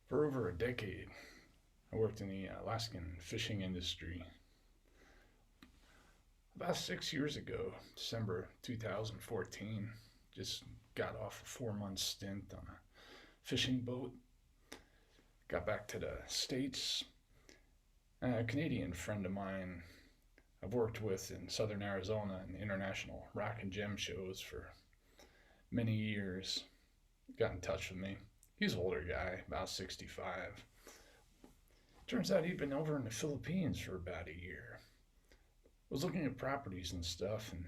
For over a decade, I worked in the Alaskan fishing industry. About 6 years ago, December 2014, just got off a 4 month stint on a fishing boat. Got back to the States. A Canadian friend of mine I've worked with in southern Arizona in international rock and gem shows for many years got in touch with me. He's an older guy, about 65. Turns out he'd been over in the Philippines for about a year. Was looking at properties and stuff and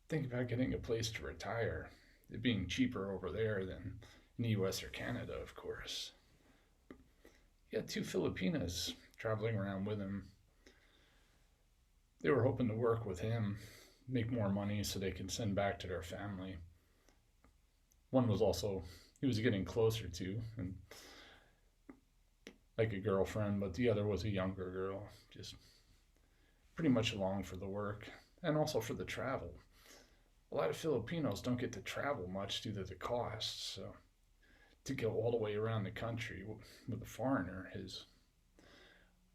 thinking about getting a place to retire. It being cheaper over there than in the US or Canada, of course. He had two Filipinas traveling around with him. They were hoping to work with him, make more money so they could send back to their family. One was also, he was getting closer to, and like a girlfriend, but the other was a younger girl, just pretty much along for the work and also for the travel. A lot of Filipinos don't get to travel much due to the costs, so to go all the way around the country with a foreigner is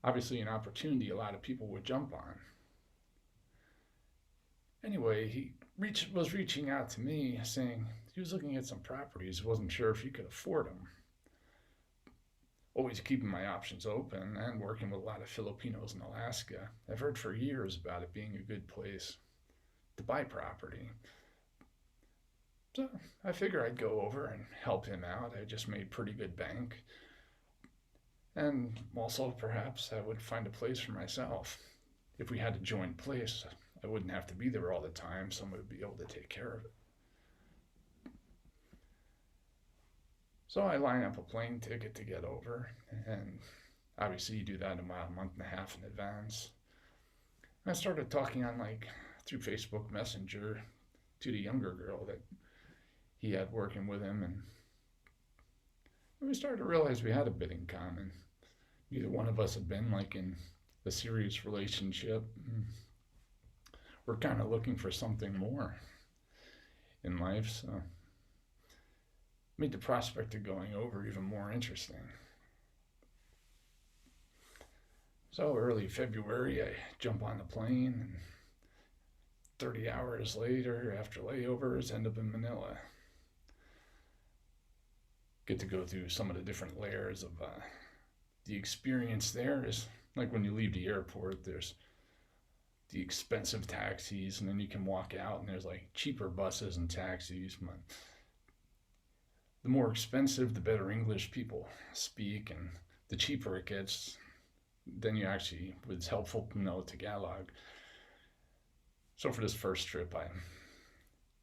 obviously an opportunity a lot of people would jump on. Anyway, was reaching out to me saying he was looking at some properties, wasn't sure if he could afford them. Always keeping my options open and working with a lot of Filipinos in Alaska. I've heard for years about it being a good place to buy property. So I figure I'd go over and help him out. I just made pretty good bank. And also, perhaps I would find a place for myself. If we had a joint place, I wouldn't have to be there all the time. Someone would be able to take care of it. So I line up a plane ticket to get over, and obviously you do that about a month and a half in advance. And I started talking on through Facebook Messenger to the younger girl that he had working with him, and we started to realize we had a bit in common. Neither one of us had been in a serious relationship. We're kind of looking for something more in life, so made the prospect of going over even more interesting. So early February, I jump on the plane, and 30 hours later, after layovers, end up in Manila. Get to go through some of the different layers of the experience there. Is like when you leave the airport, there's the expensive taxis, and then you can walk out, and there's cheaper buses and taxis. But the more expensive, the better English people speak, and the cheaper it gets, then it's helpful to know Tagalog. So for this first trip, I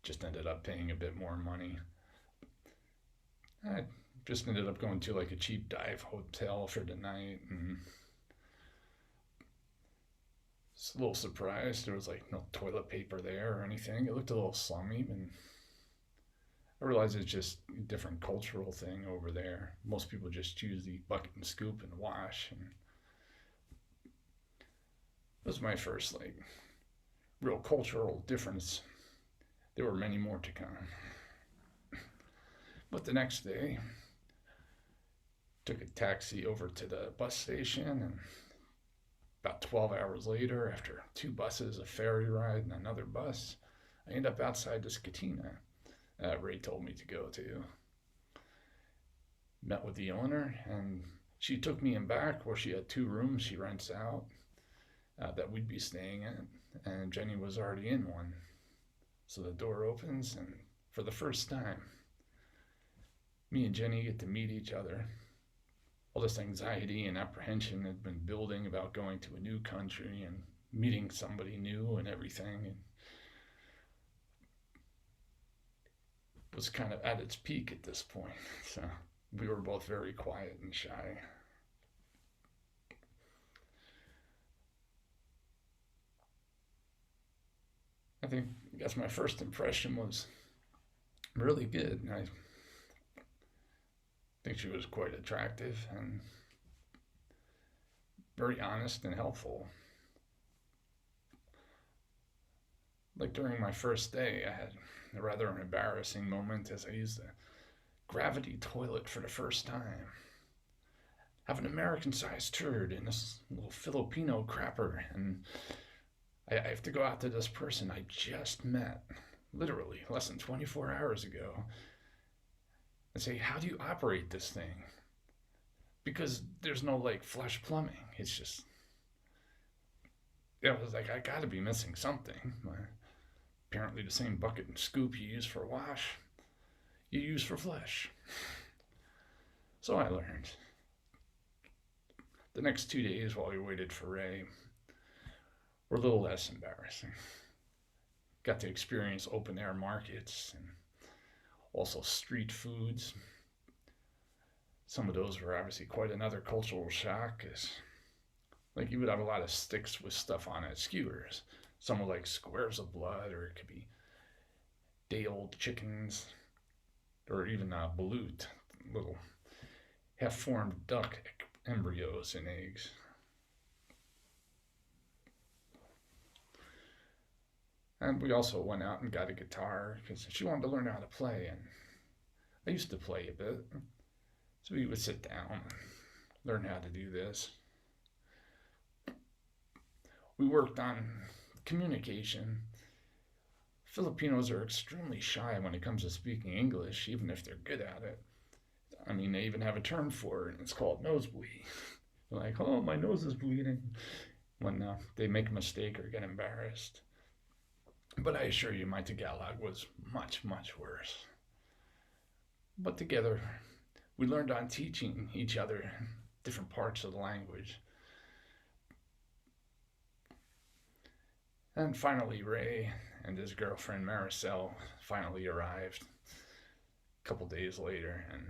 just ended up paying a bit more money. I just ended up going to a cheap dive hotel for the night, and was a little surprised there was no toilet paper there or anything. It looked a little slummy, and I realized it's just a different cultural thing over there. Most people just use the bucket and scoop and wash, and it was my first real cultural difference. There were many more to come. But the next day, took a taxi over to the bus station, and about 12 hours later, after two buses, a ferry ride, and another bus, I end up outside this cantina Ray told me to go to. Met with the owner, and she took me in back where she had two rooms she rents out that we'd be staying in, and Jenny was already in one. So the door opens, and for the first time, me and Jenny get to meet each other. All this anxiety and apprehension had been building about going to a new country and meeting somebody new and everything, and was kind of at its peak at this point. So we were both very quiet and shy. I guess my first impression was really good. I think she was quite attractive and very honest and helpful. During my first day, I had a rather embarrassing moment as I used the gravity toilet for the first time. have an American-sized turd in this little Filipino crapper, and I have to go out to this person I just met, literally less than 24 hours ago, and say, how do you operate this thing? Because there's no like flush plumbing. It's just, I was like, I gotta be missing something. Apparently, the same bucket and scoop you use for wash, you use for flush. So I learned. The next 2 days while we waited for Ray were a little less embarrassing. Got to experience open air markets and also street foods. Some of those were obviously quite another cultural shock, because like you would have a lot of sticks with stuff on it, skewers. Some were like squares of blood, or it could be day-old chickens, or even balut, little half-formed duck embryos and eggs. And we also went out and got a guitar because she wanted to learn how to play, and I used to play a bit. So we would sit down and learn how to do this. We worked on communication. Filipinos are extremely shy when it comes to speaking English, even if they're good at it. I mean, they even have a term for it, and it's called nosebleed. They're like, oh, my nose is bleeding, when they make a mistake or get embarrassed. But I assure you, my Tagalog was much, much worse. But together, we learned on teaching each other different parts of the language. And finally, Ray and his girlfriend Maricel finally arrived a couple days later, and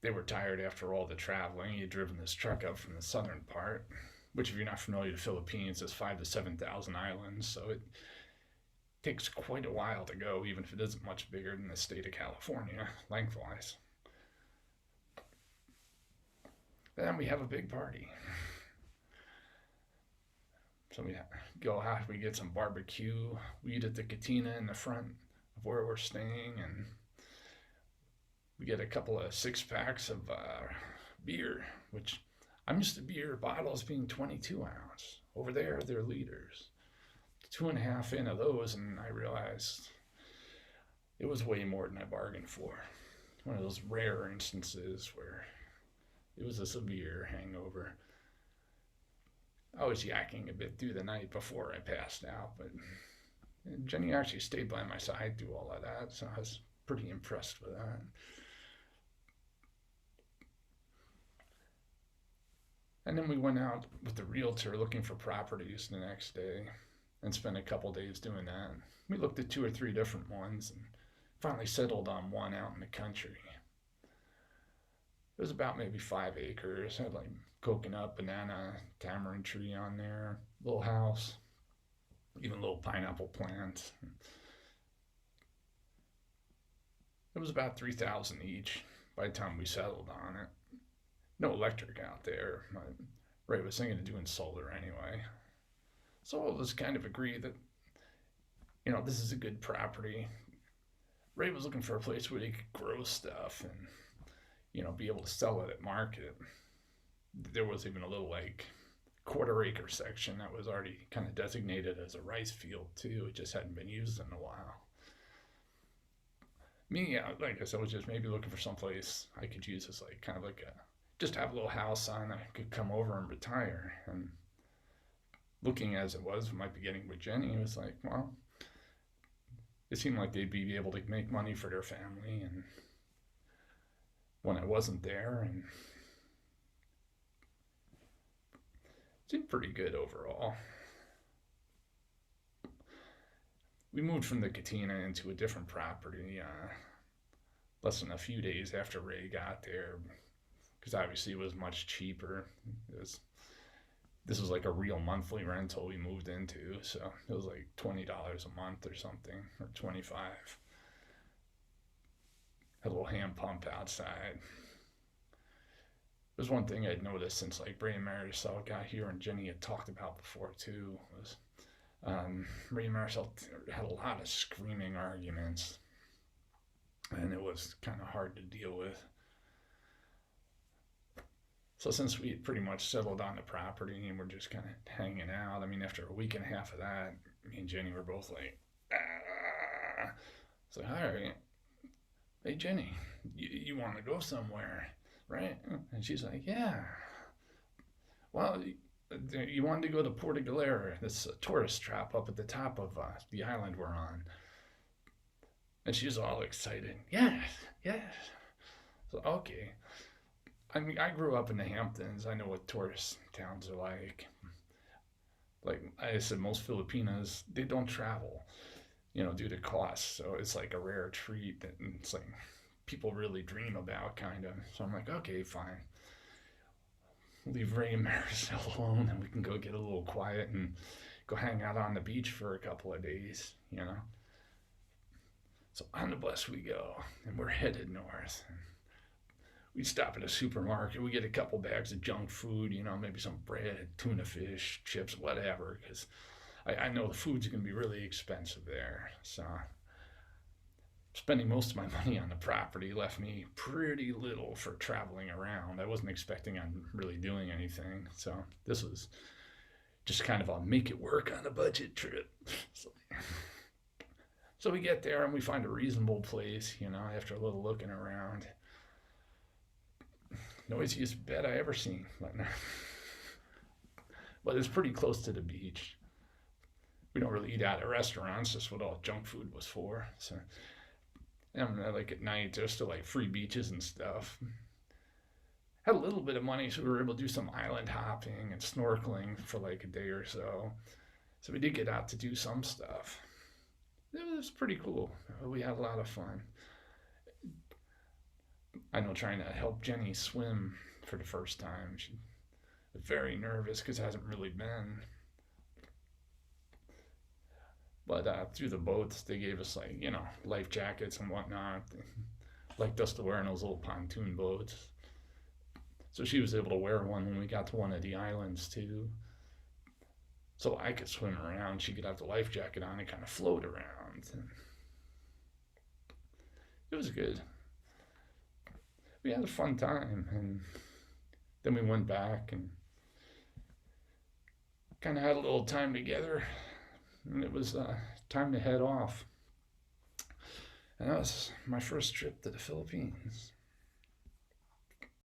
they were tired after all the traveling. He had driven this truck up from the southern part, which, if you're not familiar with the Philippines, is 5,000 to 7,000 islands, so it takes quite a while to go, even if it isn't much bigger than the state of California, lengthwise. Then we have a big party. So we go out, we get some barbecue, we eat at the cantina in the front of where we're staying, and we get a couple of 6-packs of beer, which I'm used to beer bottles being 22 ounce. Over there, they're liters. 2.5 in of those, and I realized it was way more than I bargained for. One of those rare instances where it was a severe hangover. I was yakking a bit through the night before I passed out, but Jenny actually stayed by my side through all of that, so I was pretty impressed with that. And then we went out with the realtor looking for properties the next day and spent a couple days doing that. We looked at 2 or 3 different ones and finally settled on one out in the country. It was about maybe 5 acres. It had like coconut, banana, tamarind tree on there, little house, even little pineapple plants. It was about 3,000 each by the time we settled on it. No electric out there. Ray was thinking of doing solar anyway. So all of us kind of agreed that, this is a good property. Ray was looking for a place where he could grow stuff and, be able to sell it at market. There was even a little like 1/4 acre section that was already kind of designated as a rice field too. It just hadn't been used in a while. Me, like I said, was just maybe looking for someplace I could use as like kind of like just have a little house on. I could come over and retire. And looking as it was, might be getting with Jenny, it was like, well, it seemed like they'd be able to make money for their family, and when I wasn't there, and it seemed pretty good overall. We moved from the Katina into a different property less than a few days after Ray got there, because obviously it was much cheaper. This was like a real monthly rental we moved into, so it was like $20 a month or something, or 25. Had a little hand pump outside. There's one thing I'd noticed since like Ray and Marisol got here, and Jenny had talked about before too, was Ray and Marisol had a lot of screaming arguments, and it was kind of hard to deal with. So since we had pretty much settled on the property and we're just kind of hanging out, I mean, after a week and a half of that, me and Jenny were both like, ah. It's like, all right, hey Jenny, you want to go somewhere, right? And she's like, yeah. Well, you wanted to go to Porto Galera, this tourist trap up at the top of the island we're on. And she's all excited. Yes, yes. So, okay. I mean, I grew up in the Hamptons. I know what tourist towns are like. Like I said, most Filipinas, they don't travel, due to cost. So it's like a rare treat that it's like people really dream about, kind of. So I'm like, okay, fine. Leave Ray and Maricel alone and we can go get a little quiet and go hang out on the beach for a couple of days. So on the bus we go and we're headed north. We stop at a supermarket. We get a couple bags of junk food, maybe some bread, tuna fish, chips, whatever, because I know the food's going to be really expensive there. So spending most of my money on the property left me pretty little for traveling around. I wasn't expecting on really doing anything. So this was just kind of a make it work on a budget trip. So we get there and we find a reasonable place, after a little looking around. Noisiest bed I ever seen. But it's pretty close to the beach. We don't really eat out at restaurants. That's what all junk food was for. So, and like at night, there's still like free beaches and stuff. Had a little bit of money, so we were able to do some island hopping and snorkeling for like a day or so. So we did get out to do some stuff. It was pretty cool. We had a lot of fun. I know trying to help Jenny swim for the first time. She was very nervous because it hasn't really been. But through the boats, they gave us life jackets and whatnot. They liked us to wear in those little pontoon boats. So she was able to wear one when we got to one of the islands too. So I could swim around. She could have the life jacket on and kind of float around. And it was good. We had a fun time, and then we went back and kind of had a little time together, and it was time to head off. And that was my first trip to the Philippines.